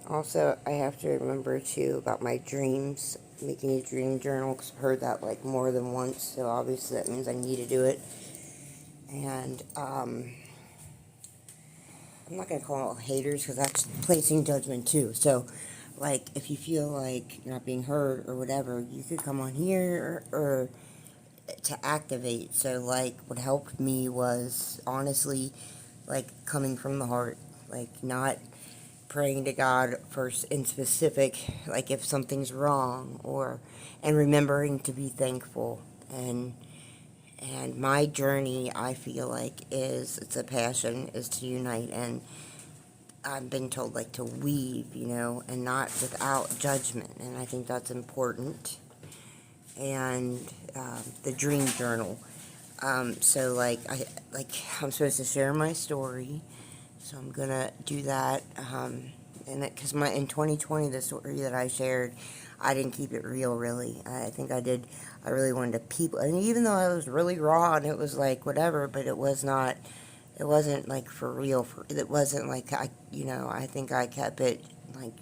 Also, I have to remember too about my dreams, making a dream journal, because I've heard that like more than once, so obviously that means I need to do it. And I'm not going to call it haters because that's placing judgment too. So, like, if you feel like you're not being heard or whatever, you could come on here or to activate. So, like, what helped me was honestly, like, coming from the heart, like, not praying to God first in specific, like if something's wrong, or and remembering to be thankful. And my journey, I feel like, is it's a passion is to unite, and I've been told like to weave, and not without judgment, and I think that's important. And the dream journal. So I'm supposed to share my story, so I'm gonna do that. And because my in 2020, the story that I shared, I didn't keep it real. Really, I think I did. I really wanted to people, and even though I was really raw and it was like whatever, but it was not. It wasn't like for real. It wasn't like I think I kept it like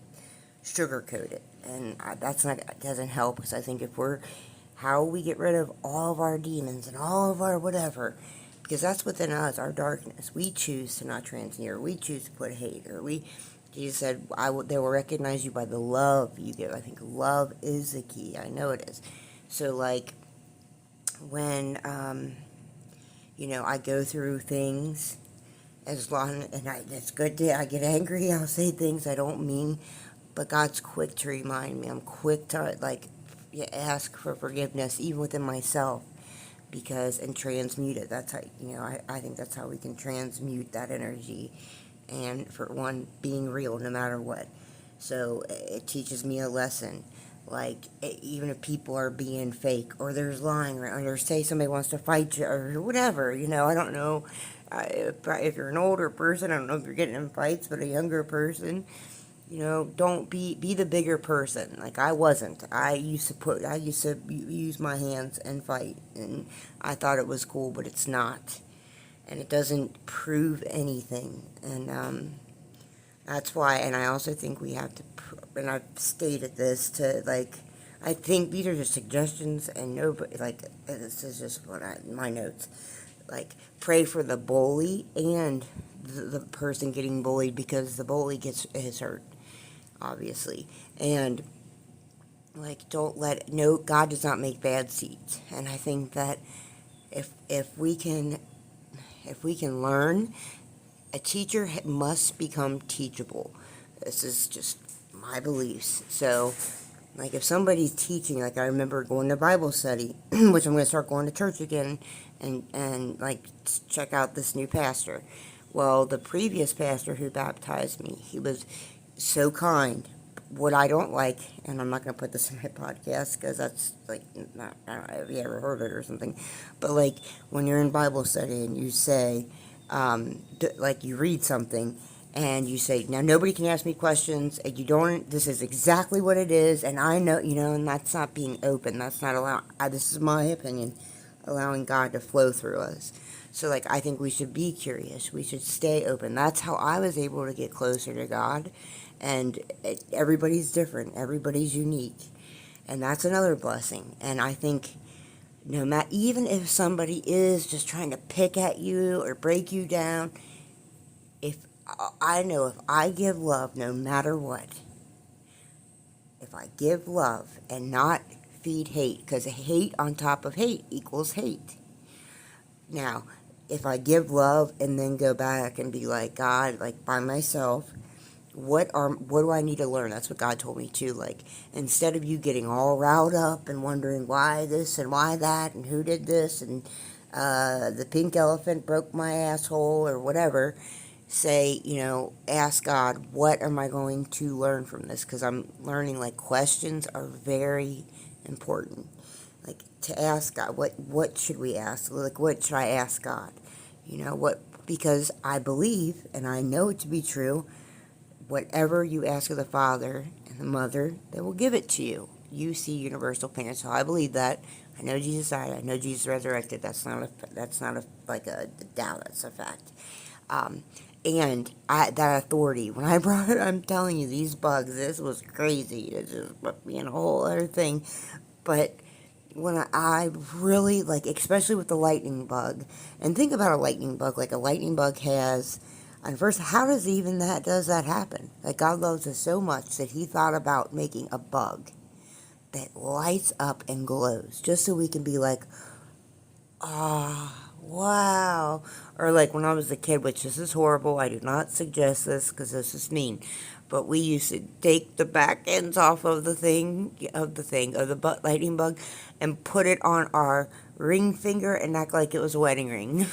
sugar coated, and that's not. It doesn't help because I think if we're how we get rid of all of our demons and all of our whatever, because that's within us, our darkness. We choose to not transneer. We choose to put hate, or Jesus said, they will recognize you by the love you give. I think love is the key. I know it is. So, like, when, I go through things, as long, and it's good to, I get angry, I'll say things I don't mean, but God's quick to remind me. I'm quick to, like, ask for forgiveness, even within myself, and transmute it. That's how, I think that's how we can transmute that energy. And for one, being real no matter what. So it teaches me a lesson. Like, even if people are being fake, or there's lying, or say somebody wants to fight you, or whatever, I don't know. If you're an older person, I don't know if you're getting in fights, but a younger person, don't be the bigger person. Like I wasn't. I used to use my hands and fight, and I thought it was cool, but it's not, and it doesn't prove anything. And that's why. And I also think we have to, and I've stated this to like. I think these are just suggestions, and nobody like this is just my notes. Like pray for the bully and the person getting bullied, because the bully is hurt, obviously. And like don't let no God does not make bad seeds. And I think that if we can learn, a teacher must become teachable. This is just my beliefs. So like if somebody's teaching, like I remember going to Bible study, which I'm going to start going to church again, and like check out this new pastor. Well, the previous pastor who baptized me, he was so kind. What I don't like, and I'm not going to put this in my podcast because that's like, not, I don't know if you ever heard it or something, but like when you're in Bible study and you say, like you read something and you say, now nobody can ask me questions, and you don't, this is exactly what it is, and I know, and that's not being open, that's not allowing, this is my opinion, allowing God to flow through us. So, like, I think we should be curious. We should stay open. That's how I was able to get closer to God. And everybody's different. Everybody's unique. And that's another blessing. And I think no matter, even if somebody is just trying to pick at you or break you down, if I know if I give love, no matter what, if I give love and not feed hate, because hate on top of hate equals hate. Now, if I give love and then go back and be like, God, like by myself, what do I need to learn? That's what God told me too. Like, instead of you getting all riled up and wondering why this and why that and who did this and the pink elephant broke my asshole or whatever, say, ask God, what am I going to learn from this? Because I'm learning, like, questions are very important. Like, to ask God, what should we ask? Like, what should I ask God? Because I believe, and I know it to be true, whatever you ask of the Father and the Mother, they will give it to you. You see universal plan. So I believe that. I know Jesus died. I know Jesus resurrected. That's not a like a doubt. That's a fact. Um, And that authority, when I brought it, I'm telling you, these bugs, this was crazy. It just put me in a whole other thing. But when I really, like, especially with the lightning bug, and think about a lightning bug, like a lightning bug has, and first, how does that happen? Like, God loves us so much that he thought about making a bug that lights up and glows, just so we can be like, ah, wow. Or like when I was a kid, which this is horrible, I do not suggest this because this is mean, but we used to take the back ends off of the lightning bug, and put it on our ring finger and act like it was a wedding ring.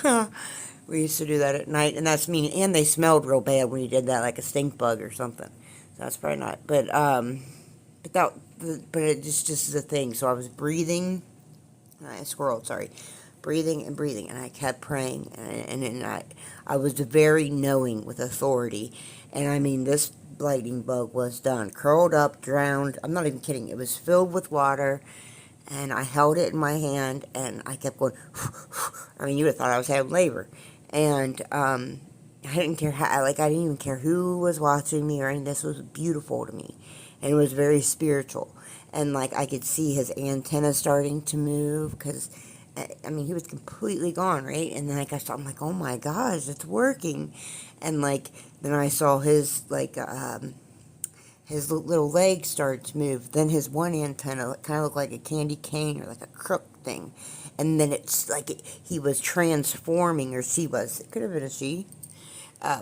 We used to do that at night, and that's mean. And they smelled real bad when you did that, like a stink bug or something. So that's probably not. But but it just is a thing. So I was breathing. I squirreled, sorry, breathing and breathing, and I kept praying, and I was very knowing with authority, and I mean this lightning bug was done, curled up, drowned. I'm not even kidding. It was filled with water, and I held it in my hand, and I kept going. I mean, you would have thought I was having labor, and I didn't care how, like I didn't even care who was watching me or anything. This was beautiful to me, and it was very spiritual. And like I could see his antenna starting to move because, I mean, he was completely gone, right? And then like I'm like, oh my gosh, it's working. And like then I saw his little legs start to move. Then his one antenna kind of looked like a candy cane or like a crook thing. And then it's like he was transforming, or she was. It could have been a she.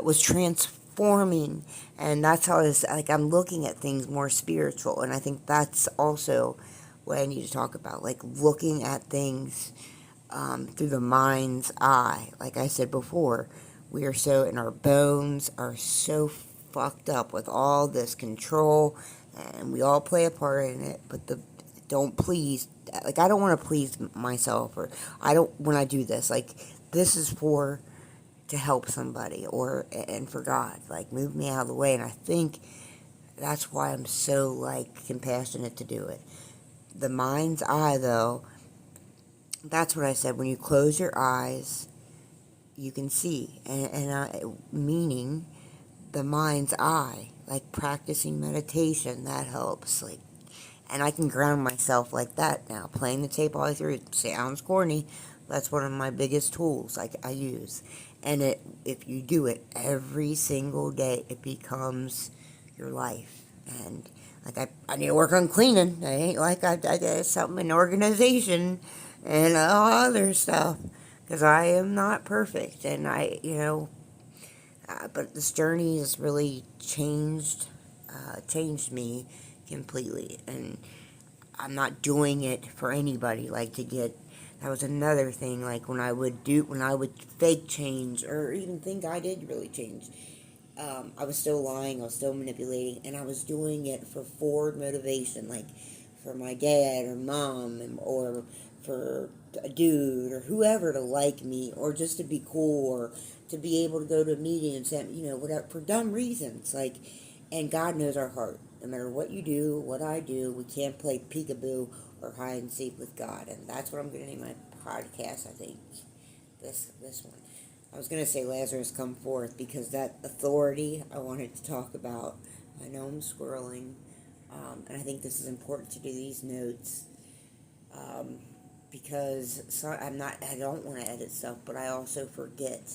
Was transforming, and that's how it's like I'm looking at things more spiritual, and I think that's also what I need to talk about, like looking at things through the mind's eye. Like I said before, we are so, and our bones are so fucked up with all this control, and we all play a part in it, but don't please, like I don't want to please myself, or I don't, when I do this, like this is for to help somebody, or and for God, like move me out of the way. And I think that's why I'm so like compassionate to do it. The mind's eye, though, that's what I said. When you close your eyes, you can see, meaning the mind's eye, like practicing meditation, that helps. Like, and I can ground myself like that now, playing the tape all the way through. It sounds corny. That's one of my biggest tools I use. And if you do it every single day, it becomes your life. And like I need to work on cleaning. I ain't like I did something in organization and all other stuff, because I am not perfect. And but this journey has really changed me completely. And I'm not doing it for anybody, like to get, that was another thing, like when I would fake change, or even think I did really change, I was still lying, I was still manipulating, and I was doing it for forward motivation, like for my dad or mom, or for a dude or whoever to like me, or just to be cool, or to be able to go to a meeting and say, whatever, for dumb reasons, like, and God knows our heart. No matter what you do, what I do, we can't play peekaboo or hide and seek with God, and that's what I'm going to name my podcast. I think this one. I was going to say Lazarus come forth, because that authority I wanted to talk about. I know I'm squirreling, and I think this is important to do these notes, because I don't want to edit stuff, but I also forget,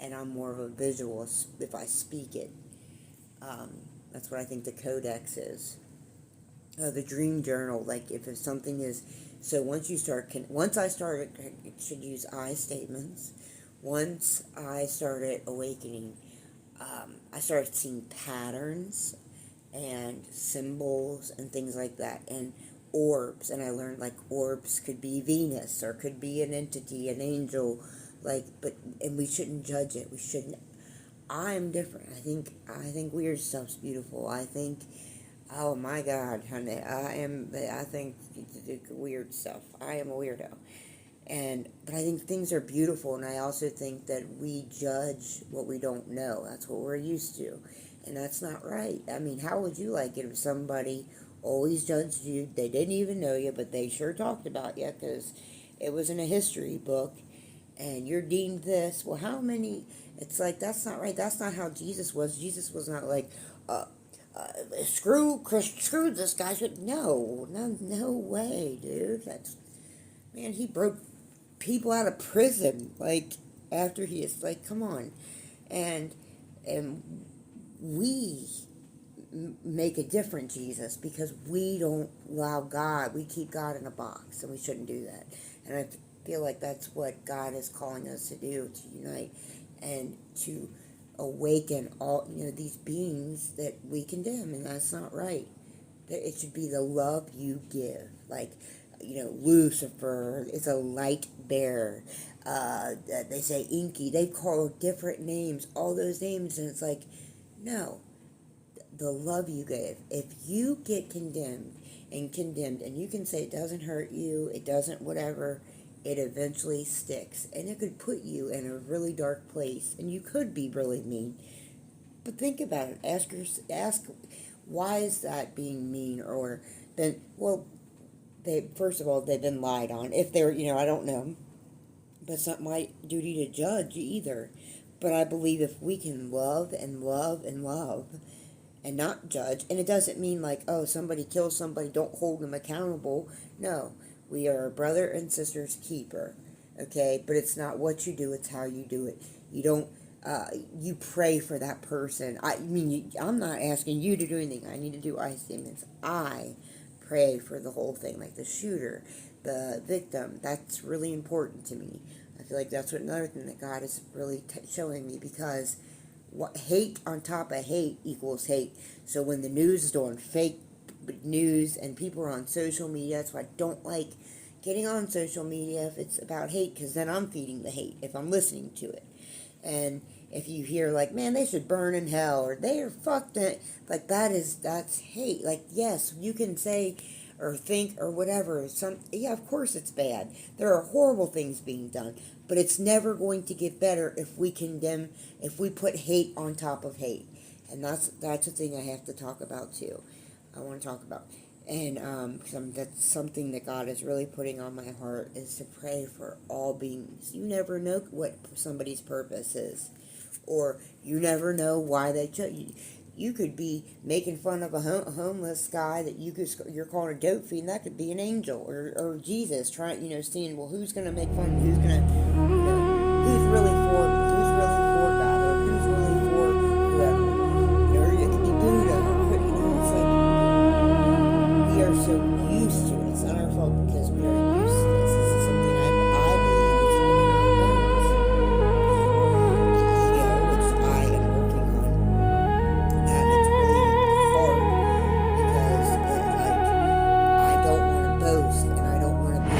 and I'm more of a visual if I speak it. That's what I think the codex is. The dream journal, like if something is, so once I started, should use I statements. Once I started awakening, I started seeing patterns and symbols and things like that, and orbs, and I learned like orbs could be Venus, or could be an entity, an angel, and we shouldn't judge it. We shouldn't. I'm different. I think weird stuff's beautiful. I think, oh my God, honey, I think weird stuff. I am a weirdo. But I think things are beautiful, and I also think that we judge what we don't know. That's what we're used to, and that's not right. I mean, how would you like it if somebody always judged you? They didn't even know you, but they sure talked about you because it was in a history book, and you're deemed this. Well, how many? It's like, that's not right. That's not how Jesus was. Jesus was not like, uh, screw this guy. No way, dude. That's, man, he broke people out of prison, like, after he is, like, come on. And we make a different Jesus, because we don't allow God, we keep God in a box, and we shouldn't do that. And I feel like that's what God is calling us to do, to unite and to awaken all, these beings that we condemn, and that's not right. That it should be the love you give. Like, Lucifer is a light bearer. They say Inky. They call different names, all those names, and it's like, no, the love you give. If you get condemned, and you can say it doesn't hurt you, it doesn't whatever, it eventually sticks, and it could put you in a really dark place, and you could be really mean. But think about it. Ask, why is that being mean? Or then, well, first of all, they've been lied on. If they're, I don't know, but it's not my duty to judge either. But I believe if we can love and love and love, and not judge, and it doesn't mean like, oh, somebody kills somebody, don't hold them accountable. No, we are a brother and sister's keeper, okay? But it's not what you do, it's how you do it. You don't, you pray for that person. I'm not asking you to do anything. I need to do ice statements. I pray for the whole thing, like the shooter, the victim. That's really important to me. I feel like that's another thing that God is really showing me, because hate on top of hate equals hate. So when the news is doing fake news and people are on social media, that's why I don't like getting on social media if it's about hate, because then I'm feeding the hate if I'm listening to it. And if you hear like, man, they should burn in hell, or they are fucked it, like that's hate. Like, yes, you can say or think or whatever, yeah, of course it's bad. There are horrible things being done, but it's never going to get better if we condemn, if we put hate on top of hate. And that's a thing I have to talk about too. I want to talk about. And that's something that God is really putting on my heart, is to pray for all beings. You never know what somebody's purpose is, or you never know why they chose you. You could be making fun of a homeless guy that you're calling a dope fiend. That could be an angel, or Jesus trying, seeing, well, who's going to make fun, who's going to, who's really for God, or who's really for whoever. Or it could be Buddha, it's like, we are so used to it. It's not our fault, because we are used to this. This is something I believe is in our bones. The ego, which I am working on. And it's really hard, because I don't want to boast, and I don't want to be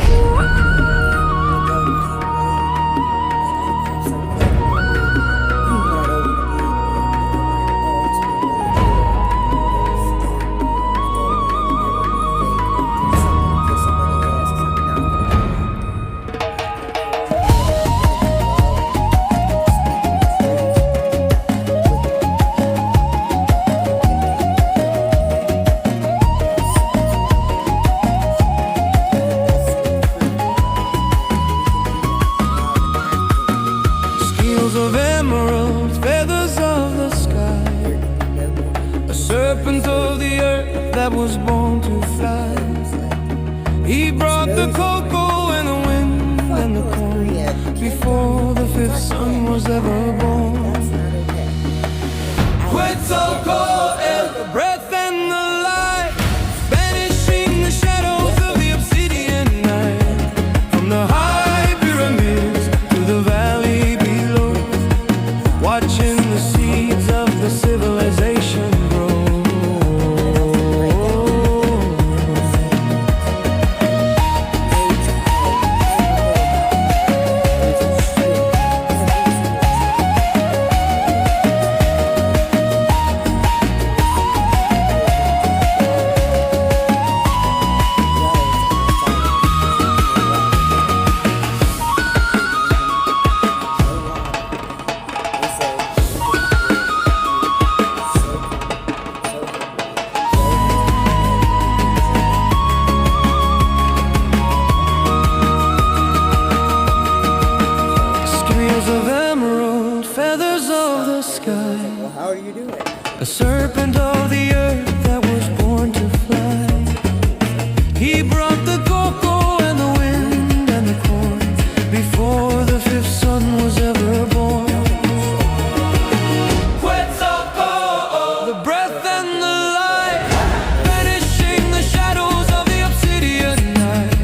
of emeralds, feathers of the sky, a serpent of the earth that was born to fly. He brought the cocoa and the wind and the corn before the fifth son was ever born. Quetzalcoatl, the breath and the light, banishing the shadows of the obsidian night. From the high pyramids to the valley below, watching the seeds of the civilization grow. a serpent of the earth that was born to fly. He brought the cocoa and the wind and the corn before the fifth son was ever born. Quetzalcoatl, the breath and the light, banishing the shadows of the obsidian night.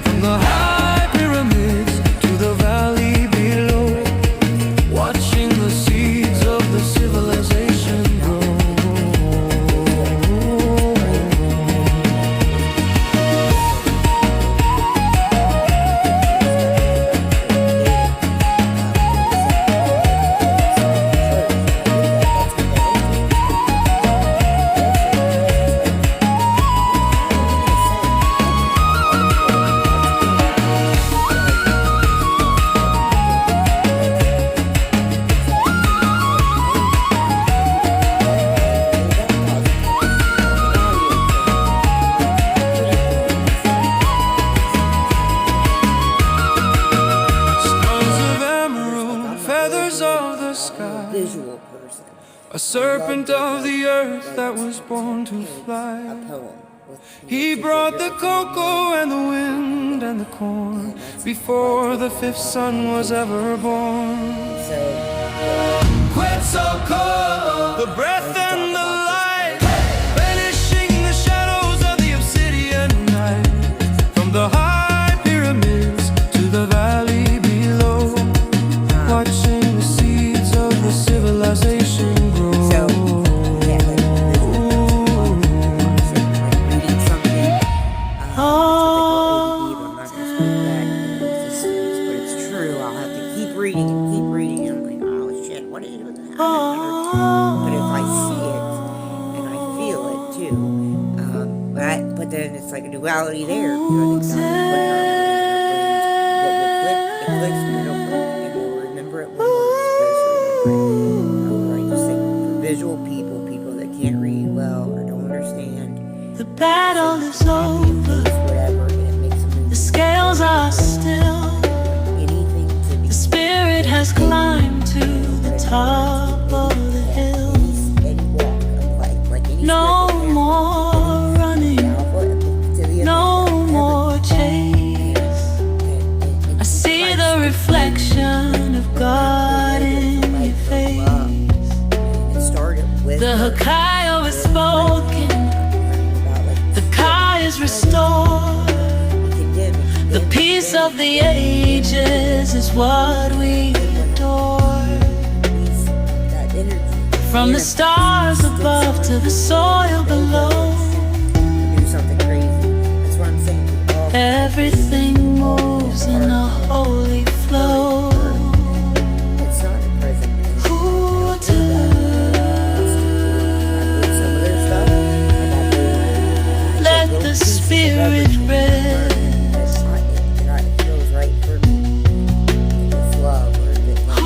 From the high pyramids to the valley below, watching the seeds of the civilization grow. Of the sky, Visual person. a serpent of the earth that was born to A fly. poem. He brought the cocoa and the wind and the corn before the fifth son was ever born. So, Quetzalcoatl, the breath and the light, banishing the shadows of the obsidian night. From the high pyramids to the valley below, watching the seeds of the civilization grow. so yeah, like reading something. I'm not gonna speak back in existence, but it's true. I'll have to keep reading and keep reading. And I'm like, oh shit, what is it? But if I see it and I feel it too, but then it's like a duality there. You know, I think what will click, it clicks, and it'll click, and we'll remember it when we're I just think for visual people that can't read well or don't understand, The battle is over, whatever, and it makes them the scales are still. anything to be The spirit has climbed to the top of the hill. any walk of like any No spiritual more running, path, to the no other, more chase. I see the reflection of God in your face. It started with The Hakayo is spoken, the Kai is restored. The peace of the ages is what we adore. From the stars above to the soil below, Do something crazy. That's what I'm saying. everything moves in a holy flow. It's not a prison. Ooh, Some of their stuff. let the spirit rest. It feels right for me. It's love or is it like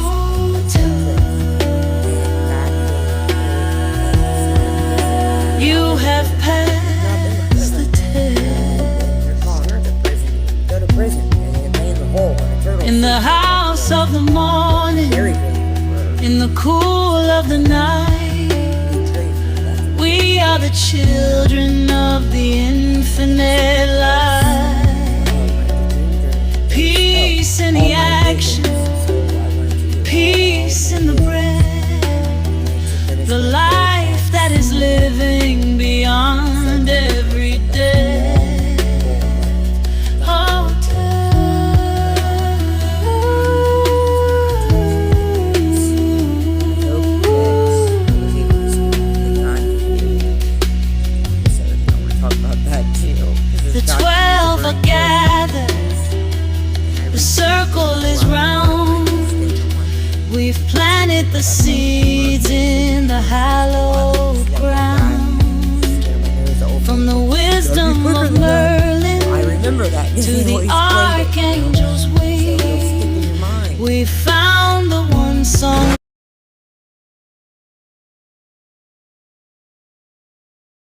You have passed the test they're calling her to prison. Go to prison and you lay in the hole in a turtle. in the house of the morning, Very good. in the cool of the night. We are the children of the infinite light. Peace in the action, peace in the breath, the life that is living beyond every day. Oh, the 12 are gathered, the circle is round. We've planted the seeds in the hallowed ground. From the wisdom of Merlin I remember that. to the archangel's wing, we found the one song.